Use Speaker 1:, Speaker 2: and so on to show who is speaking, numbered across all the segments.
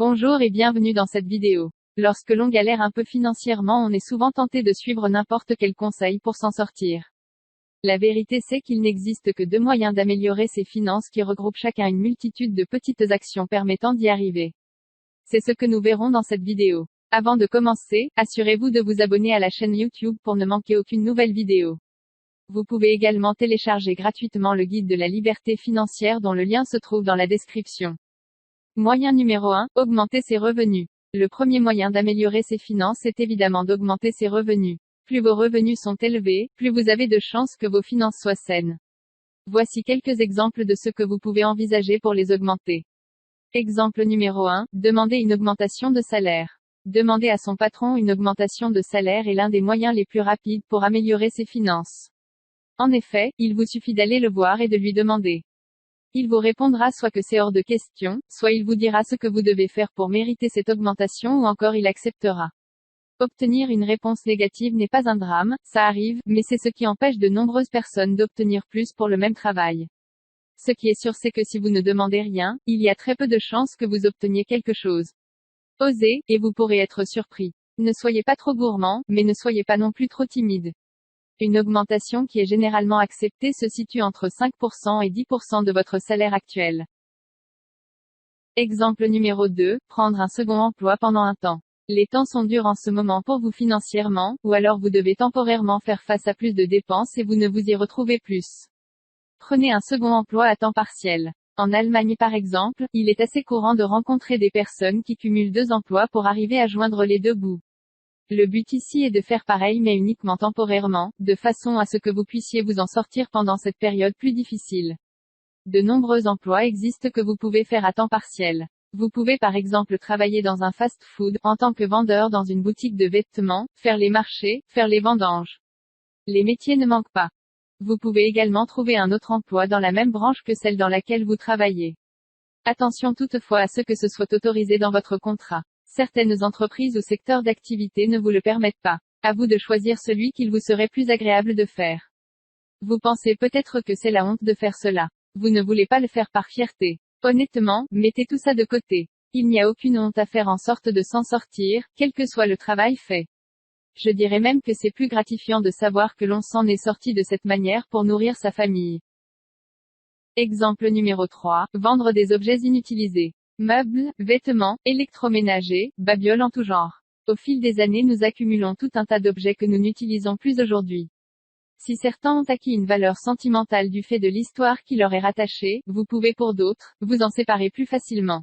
Speaker 1: Bonjour et bienvenue dans cette vidéo. Lorsque l'on galère un peu financièrement, on est souvent tenté de suivre n'importe quel conseil pour s'en sortir. La vérité c'est qu'il n'existe que deux moyens d'améliorer ses finances qui regroupent chacun une multitude de petites actions permettant d'y arriver. C'est ce que nous verrons dans cette vidéo. Avant de commencer, assurez-vous de vous abonner à la chaîne YouTube pour ne manquer aucune nouvelle vidéo. Vous pouvez également télécharger gratuitement le guide de la liberté financière dont le lien se trouve dans la description. Moyen numéro 1, augmenter ses revenus. Le premier moyen d'améliorer ses finances est évidemment d'augmenter ses revenus. Plus vos revenus sont élevés, plus vous avez de chances que vos finances soient saines. Voici quelques exemples de ce que vous pouvez envisager pour les augmenter. Exemple numéro 1, demander une augmentation de salaire. Demander à son patron une augmentation de salaire est l'un des moyens les plus rapides pour améliorer ses finances. En effet, il vous suffit d'aller le voir et de lui demander. Il vous répondra soit que c'est hors de question, soit il vous dira ce que vous devez faire pour mériter cette augmentation ou encore il acceptera. Obtenir une réponse négative n'est pas un drame, ça arrive, mais c'est ce qui empêche de nombreuses personnes d'obtenir plus pour le même travail. Ce qui est sûr c'est que si vous ne demandez rien, il y a très peu de chances que vous obteniez quelque chose. Osez, et vous pourrez être surpris. Ne soyez pas trop gourmand, mais ne soyez pas non plus trop timide. Une augmentation qui est généralement acceptée se situe entre 5% et 10% de votre salaire actuel. Exemple numéro 2, prendre un second emploi pendant un temps. Les temps sont durs en ce moment pour vous financièrement, ou alors vous devez temporairement faire face à plus de dépenses et vous ne vous y retrouvez plus. Prenez un second emploi à temps partiel. En Allemagne par exemple, il est assez courant de rencontrer des personnes qui cumulent deux emplois pour arriver à joindre les deux bouts. Le but ici est de faire pareil mais uniquement temporairement, de façon à ce que vous puissiez vous en sortir pendant cette période plus difficile. De nombreux emplois existent que vous pouvez faire à temps partiel. Vous pouvez par exemple travailler dans un fast-food, en tant que vendeur dans une boutique de vêtements, faire les marchés, faire les vendanges. Les métiers ne manquent pas. Vous pouvez également trouver un autre emploi dans la même branche que celle dans laquelle vous travaillez. Attention toutefois à ce que ce soit autorisé dans votre contrat. Certaines entreprises ou secteurs d'activité ne vous le permettent pas. À vous de choisir celui qu'il vous serait plus agréable de faire. Vous pensez peut-être que c'est la honte de faire cela. Vous ne voulez pas le faire par fierté. Honnêtement, mettez tout ça de côté. Il n'y a aucune honte à faire en sorte de s'en sortir, quel que soit le travail fait. Je dirais même que c'est plus gratifiant de savoir que l'on s'en est sorti de cette manière pour nourrir sa famille. Exemple numéro 3, vendre des objets inutilisés. Meubles, vêtements, électroménagers, babioles en tout genre. Au fil des années nous accumulons tout un tas d'objets que nous n'utilisons plus aujourd'hui. Si certains ont acquis une valeur sentimentale du fait de l'histoire qui leur est rattachée, vous pouvez pour d'autres, vous en séparer plus facilement.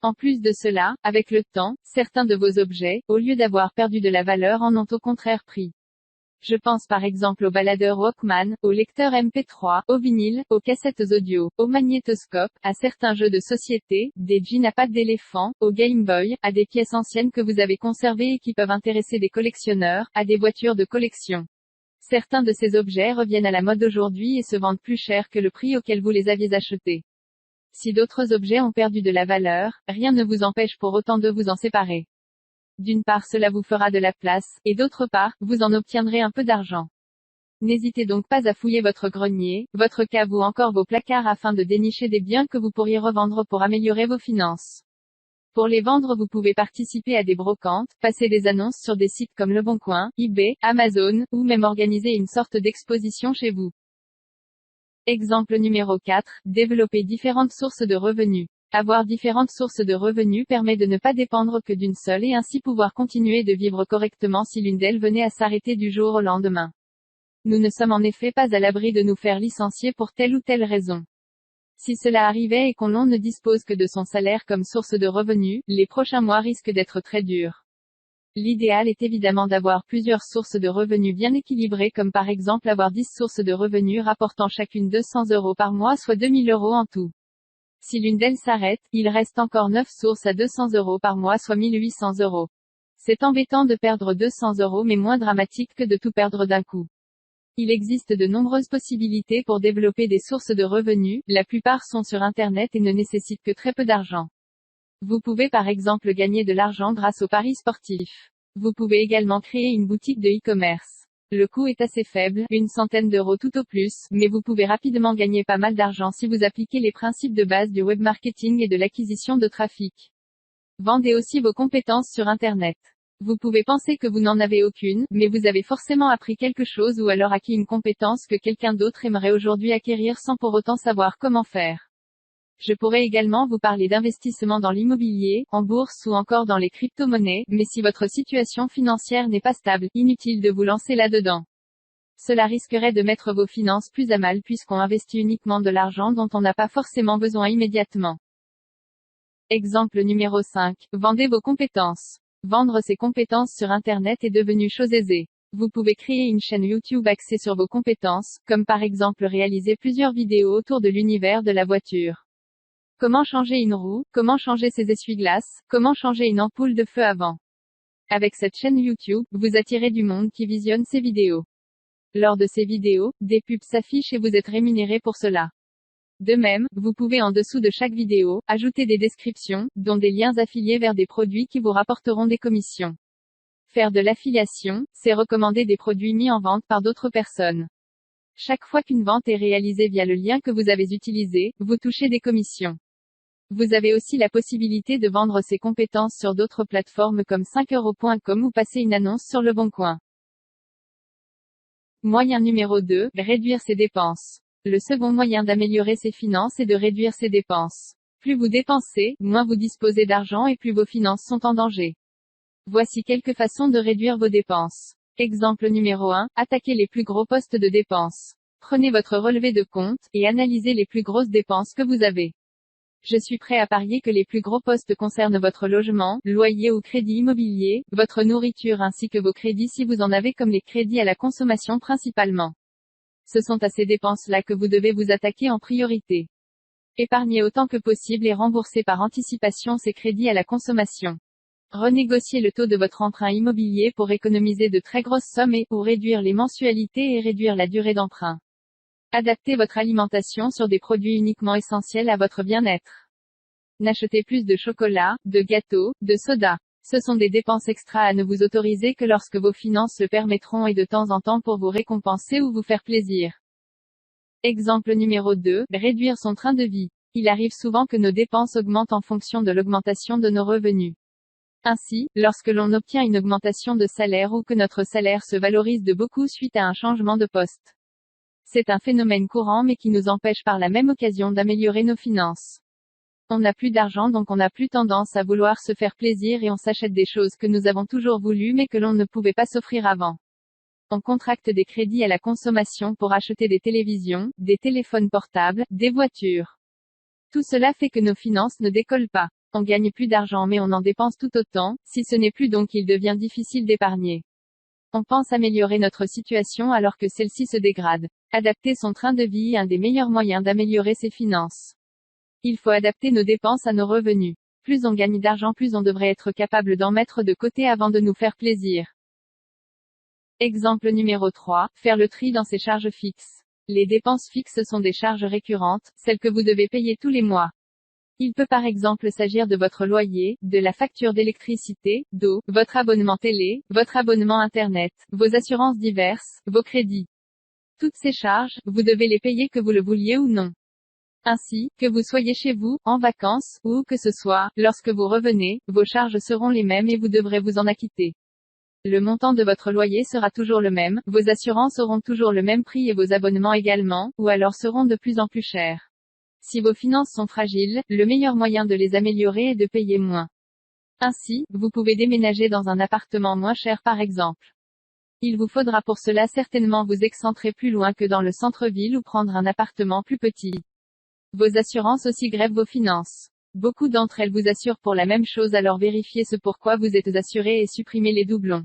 Speaker 1: En plus de cela, avec le temps, certains de vos objets, au lieu d'avoir perdu de la valeur en ont au contraire pris. Je pense par exemple aux baladeurs Walkman, aux lecteurs MP3, aux vinyles, aux cassettes audio, aux magnétoscopes, à certains jeux de société, des jeans à pattes d'éléphant, aux Game Boy, à des pièces anciennes que vous avez conservées et qui peuvent intéresser des collectionneurs, à des voitures de collection. Certains de ces objets reviennent à la mode aujourd'hui et se vendent plus cher que le prix auquel vous les aviez achetés. Si d'autres objets ont perdu de la valeur, rien ne vous empêche pour autant de vous en séparer. D'une part cela vous fera de la place, et d'autre part, vous en obtiendrez un peu d'argent. N'hésitez donc pas à fouiller votre grenier, votre cave ou encore vos placards afin de dénicher des biens que vous pourriez revendre pour améliorer vos finances. Pour les vendre vous pouvez participer à des brocantes, passer des annonces sur des sites comme Le Bon Coin, eBay, Amazon, ou même organiser une sorte d'exposition chez vous. Exemple numéro 4, développer différentes sources de revenus. Avoir différentes sources de revenus permet de ne pas dépendre que d'une seule et ainsi pouvoir continuer de vivre correctement si l'une d'elles venait à s'arrêter du jour au lendemain. Nous ne sommes en effet pas à l'abri de nous faire licencier pour telle ou telle raison. Si cela arrivait et qu'on ne dispose que de son salaire comme source de revenus, les prochains mois risquent d'être très durs. L'idéal est évidemment d'avoir plusieurs sources de revenus bien équilibrées comme par exemple avoir 10 sources de revenus rapportant chacune 200 € par mois soit 2000 € en tout. Si l'une d'elles s'arrête, il reste encore 9 sources à 200 € par mois soit 1800 €. C'est embêtant de perdre 200 € mais moins dramatique que de tout perdre d'un coup. Il existe de nombreuses possibilités pour développer des sources de revenus, la plupart sont sur Internet et ne nécessitent que très peu d'argent. Vous pouvez par exemple gagner de l'argent grâce aux paris sportifs. Vous pouvez également créer une boutique de e-commerce. Le coût est assez faible, une centaine d'euros tout au plus, mais vous pouvez rapidement gagner pas mal d'argent si vous appliquez les principes de base du web marketing et de l'acquisition de trafic. Vendez aussi vos compétences sur Internet. Vous pouvez penser que vous n'en avez aucune, mais vous avez forcément appris quelque chose ou alors acquis une compétence que quelqu'un d'autre aimerait aujourd'hui acquérir sans pour autant savoir comment faire. Je pourrais également vous parler d'investissement dans l'immobilier, en bourse ou encore dans les crypto-monnaies, mais si votre situation financière n'est pas stable, inutile de vous lancer là-dedans. Cela risquerait de mettre vos finances plus à mal puisqu'on investit uniquement de l'argent dont on n'a pas forcément besoin immédiatement. Exemple numéro 5. Vendez vos compétences. Vendre ses compétences sur Internet est devenu chose aisée. Vous pouvez créer une chaîne YouTube axée sur vos compétences, comme par exemple réaliser plusieurs vidéos autour de l'univers de la voiture. Comment changer une roue, comment changer ses essuie-glaces, comment changer une ampoule de feu avant. Avec cette chaîne YouTube, vous attirez du monde qui visionne ces vidéos. Lors de ces vidéos, des pubs s'affichent et vous êtes rémunéré pour cela. De même, vous pouvez en dessous de chaque vidéo, ajouter des descriptions, dont des liens affiliés vers des produits qui vous rapporteront des commissions. Faire de l'affiliation, c'est recommander des produits mis en vente par d'autres personnes. Chaque fois qu'une vente est réalisée via le lien que vous avez utilisé, vous touchez des commissions. Vous avez aussi la possibilité de vendre ces compétences sur d'autres plateformes comme 5euros.com ou passer une annonce sur Le Bon Coin. Moyen numéro 2, réduire ses dépenses. Le second moyen d'améliorer ses finances est de réduire ses dépenses. Plus vous dépensez, moins vous disposez d'argent et plus vos finances sont en danger. Voici quelques façons de réduire vos dépenses. Exemple numéro 1, attaquez les plus gros postes de dépenses. Prenez votre relevé de compte, et analysez les plus grosses dépenses que vous avez. Je suis prêt à parier que les plus gros postes concernent votre logement, loyer ou crédit immobilier, votre nourriture ainsi que vos crédits si vous en avez comme les crédits à la consommation principalement. Ce sont à ces dépenses-là que vous devez vous attaquer en priorité. Épargnez autant que possible et remboursez par anticipation ces crédits à la consommation. Renégociez le taux de votre emprunt immobilier pour économiser de très grosses sommes et, ou réduire les mensualités et réduire la durée d'emprunt. Adaptez votre alimentation sur des produits uniquement essentiels à votre bien-être. N'achetez plus de chocolat, de gâteaux, de soda. Ce sont des dépenses extra à ne vous autoriser que lorsque vos finances le permettront et de temps en temps pour vous récompenser ou vous faire plaisir. Exemple numéro 2, réduire son train de vie. Il arrive souvent que nos dépenses augmentent en fonction de l'augmentation de nos revenus. Ainsi, lorsque l'on obtient une augmentation de salaire ou que notre salaire se valorise de beaucoup suite à un changement de poste. C'est un phénomène courant mais qui nous empêche par la même occasion d'améliorer nos finances. On n'a plus d'argent donc on n'a plus tendance à vouloir se faire plaisir et on s'achète des choses que nous avons toujours voulu mais que l'on ne pouvait pas s'offrir avant. On contracte des crédits à la consommation pour acheter des télévisions, des téléphones portables, des voitures. Tout cela fait que nos finances ne décollent pas. On gagne plus d'argent mais on en dépense tout autant, si ce n'est plus donc il devient difficile d'épargner. On pense améliorer notre situation alors que celle-ci se dégrade. Adapter son train de vie est un des meilleurs moyens d'améliorer ses finances. Il faut adapter nos dépenses à nos revenus. Plus on gagne d'argent, plus on devrait être capable d'en mettre de côté avant de nous faire plaisir. Exemple numéro 3, faire le tri dans ses charges fixes. Les dépenses fixes sont des charges récurrentes, celles que vous devez payer tous les mois. Il peut par exemple s'agir de votre loyer, de la facture d'électricité, d'eau, votre abonnement télé, votre abonnement Internet, vos assurances diverses, vos crédits. Toutes ces charges, vous devez les payer que vous le vouliez ou non. Ainsi, que vous soyez chez vous, en vacances, ou où que ce soit, lorsque vous revenez, vos charges seront les mêmes et vous devrez vous en acquitter. Le montant de votre loyer sera toujours le même, vos assurances auront toujours le même prix et vos abonnements également, ou alors seront de plus en plus chers. Si vos finances sont fragiles, le meilleur moyen de les améliorer est de payer moins. Ainsi, vous pouvez déménager dans un appartement moins cher par exemple. Il vous faudra pour cela certainement vous excentrer plus loin que dans le centre-ville ou prendre un appartement plus petit. Vos assurances aussi grèvent vos finances. Beaucoup d'entre elles vous assurent pour la même chose, alors vérifiez ce pourquoi vous êtes assuré et supprimez les doublons.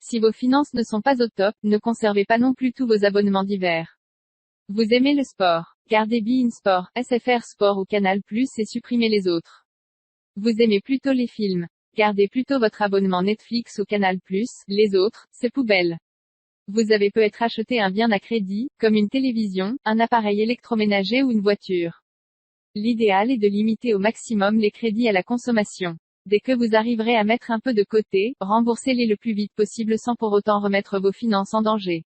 Speaker 1: Si vos finances ne sont pas au top, ne conservez pas non plus tous vos abonnements divers. Vous aimez le sport? Gardez beIN Sport, SFR Sport ou Canal+, et supprimez les autres. Vous aimez plutôt les films? Gardez plutôt votre abonnement Netflix ou Canal+, les autres, c'est poubelle. Vous avez peut-être acheté un bien à crédit, comme une télévision, un appareil électroménager ou une voiture. L'idéal est de limiter au maximum les crédits à la consommation. Dès que vous arriverez à mettre un peu de côté, remboursez-les le plus vite possible sans pour autant remettre vos finances en danger.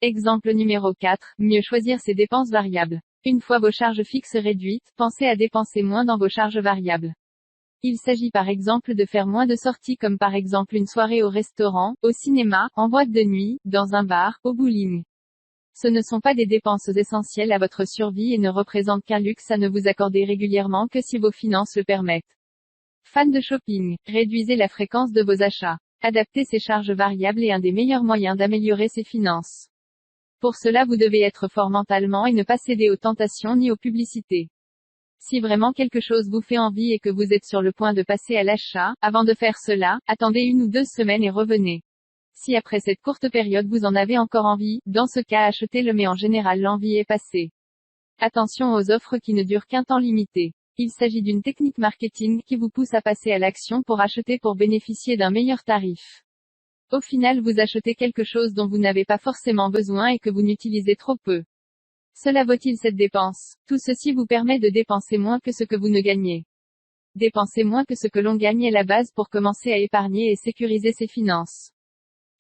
Speaker 1: Exemple numéro 4, mieux choisir ses dépenses variables. Une fois vos charges fixes réduites, pensez à dépenser moins dans vos charges variables. Il s'agit par exemple de faire moins de sorties comme par exemple une soirée au restaurant, au cinéma, en boîte de nuit, dans un bar, au bowling. Ce ne sont pas des dépenses essentielles à votre survie et ne représentent qu'un luxe à ne vous accorder régulièrement que si vos finances le permettent. Fan de shopping, réduisez la fréquence de vos achats. Adapter ses charges variables est un des meilleurs moyens d'améliorer ses finances. Pour cela vous devez être fort mentalement et ne pas céder aux tentations ni aux publicités. Si vraiment quelque chose vous fait envie et que vous êtes sur le point de passer à l'achat, avant de faire cela, attendez 1 ou 2 semaines et revenez. Si après cette courte période vous en avez encore envie, dans ce cas achetez-le mais en général l'envie est passée. Attention aux offres qui ne durent qu'un temps limité. Il s'agit d'une technique marketing qui vous pousse à passer à l'action pour acheter pour bénéficier d'un meilleur tarif. Au final vous achetez quelque chose dont vous n'avez pas forcément besoin et que vous n'utilisez trop peu. Cela vaut-il cette dépense? Tout ceci vous permet de dépenser moins que ce que vous ne gagnez. Dépenser moins que ce que l'on gagne est la base pour commencer à épargner et sécuriser ses finances.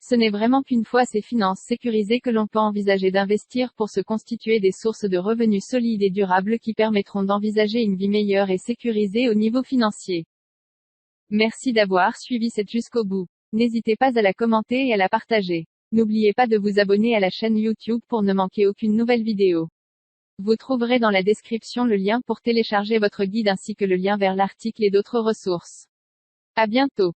Speaker 1: Ce n'est vraiment qu'une fois ces finances sécurisées que l'on peut envisager d'investir pour se constituer des sources de revenus solides et durables qui permettront d'envisager une vie meilleure et sécurisée au niveau financier. Merci d'avoir suivi cette jusqu'au bout. N'hésitez pas à la commenter et à la partager. N'oubliez pas de vous abonner à la chaîne YouTube pour ne manquer aucune nouvelle vidéo. Vous trouverez dans la description le lien pour télécharger votre guide ainsi que le lien vers l'article et d'autres ressources. À bientôt.